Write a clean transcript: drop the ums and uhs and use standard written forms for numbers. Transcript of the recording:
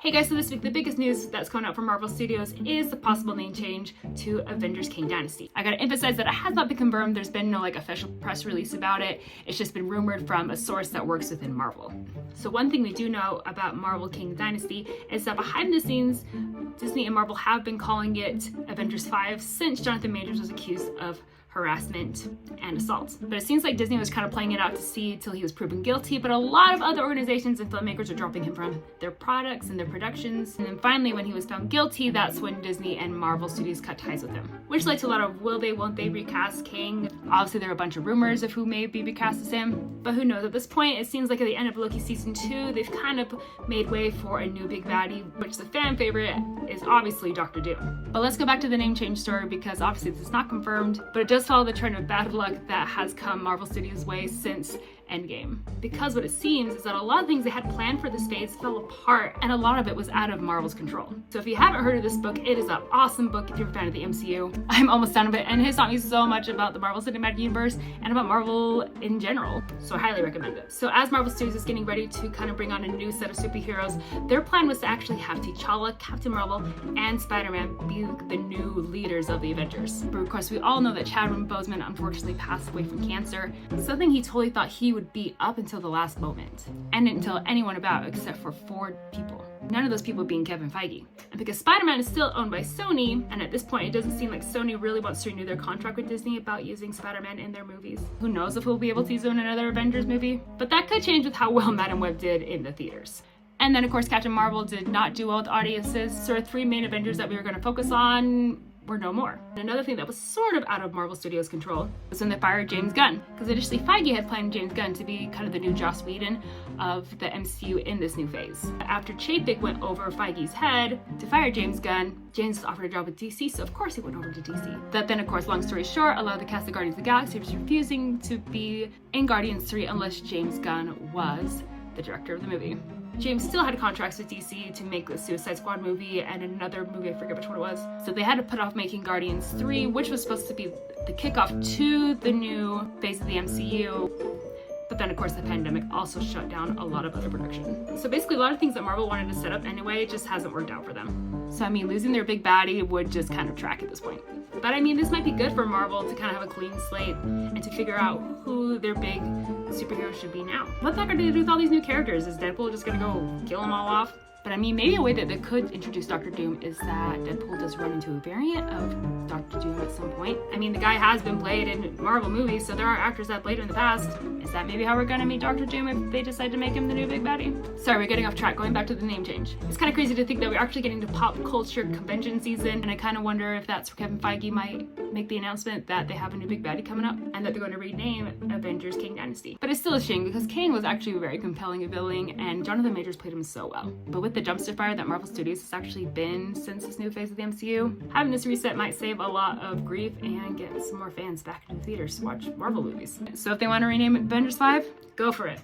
Hey guys, so this week the biggest news that's coming out from Marvel Studios is the possible name change to Avengers Kang Dynasty. I gotta emphasize that it has not been confirmed. There's been no official press release about it. It's just been rumored from a source that works within Marvel. So one thing we do know about Marvel Kang Dynasty is that behind the scenes, Disney and Marvel have been calling it Avengers 5 since Jonathan Majors was accused of harassment and assault. But it seems like Disney was kind of playing it out to see till he was proven guilty, but a lot of other organizations and filmmakers are dropping him from their products and their productions. And then finally, when he was found guilty, that's when Disney and Marvel Studios cut ties with him, which led to a lot of will they, won't they recast Kang. Obviously, there are a bunch of rumors of who may be recast as him, but who knows? At this point, it seems like at the end of Loki season 2, they've kind of made way for a new big baddie, which the fan favorite is obviously Dr. Doom. But let's go back to the name change story, because obviously this is not confirmed, but it does follow the trend of bad luck that has come Marvel Studios' way since Endgame. Because what it seems is that a lot of things they had planned for this phase fell apart, and a lot of it was out of Marvel's control. So if you haven't heard of this book, it is an awesome book if you're a fan of the MCU. I'm almost done with it, and it has taught me so much about the Marvel Cinematic Universe and about Marvel in general, so I highly recommend it. So as Marvel Studios is getting ready to kind of bring on a new set of superheroes, their plan was to actually have T'Challa, Captain Marvel, and Spider-Man be the new leaders of the Avengers. But of course, we all know that Chadwick Boseman unfortunately passed away from cancer, something he totally thought he would be up until the last moment, and didn't tell anyone about except for 4 people. None of those people being Kevin Feige. And because Spider-Man is still owned by Sony, and at this point it doesn't seem like Sony really wants to renew their contract with Disney about using Spider-Man in their movies. Who knows if we'll be able to use him in another Avengers movie? But that could change with how well Madam Web did in the theaters. And then of course Captain Marvel did not do well with audiences, so our 3 main Avengers that we were going to focus on were no more. And another thing that was sort of out of Marvel Studios' control was when they fired James Gunn, because initially Feige had planned James Gunn to be kind of the new Joss Whedon of the MCU in this new phase. After Chapek went over Feige's head to fire James Gunn, James was offered a job with DC, so of course he went over to DC. That then, of course, long story short, a lot of the cast of Guardians of the Galaxy was refusing to be in Guardians 3 unless James Gunn was the director of the movie. James still had contracts with DC to make the Suicide Squad movie and another movie, I forget which one it was. So they had to put off making Guardians 3, which was supposed to be the kickoff to the new phase of the MCU. But then of course the pandemic also shut down a lot of other production. So basically a lot of things that Marvel wanted to set up anyway just hasn't worked out for them. So I mean, losing their big baddie would just kind of track at this point. But I mean, this might be good for Marvel to kind of have a clean slate and to figure out who their big superhero should be now. What's that going to do with all these new characters? Is Deadpool just going to go kill them all off? But I mean, maybe a way that they could introduce Dr. Doom is that Deadpool does run into a variant of Dr. Doom at some point. I mean, the guy has been played in Marvel movies, so there are actors that played him in the past. Is that maybe how we're gonna meet Dr. Doom if they decide to make him the new big baddie? Sorry, we're getting off track, going back to the name change. It's kind of crazy to think that we're actually getting to pop culture convention season, and I kind of wonder if that's where Kevin Feige might make the announcement that they have a new big baddie coming up, and that they're going to rename Avengers Kang Dynasty. But it's still a shame, because Kang was actually a very compelling villain, and Jonathan Majors played him so well. But with the dumpster fire that Marvel Studios has actually been since this new phase of the MCU, having this reset might save a lot of grief and get some more fans back into the theaters to watch Marvel movies. So if they want to rename it Avengers 5, go for it.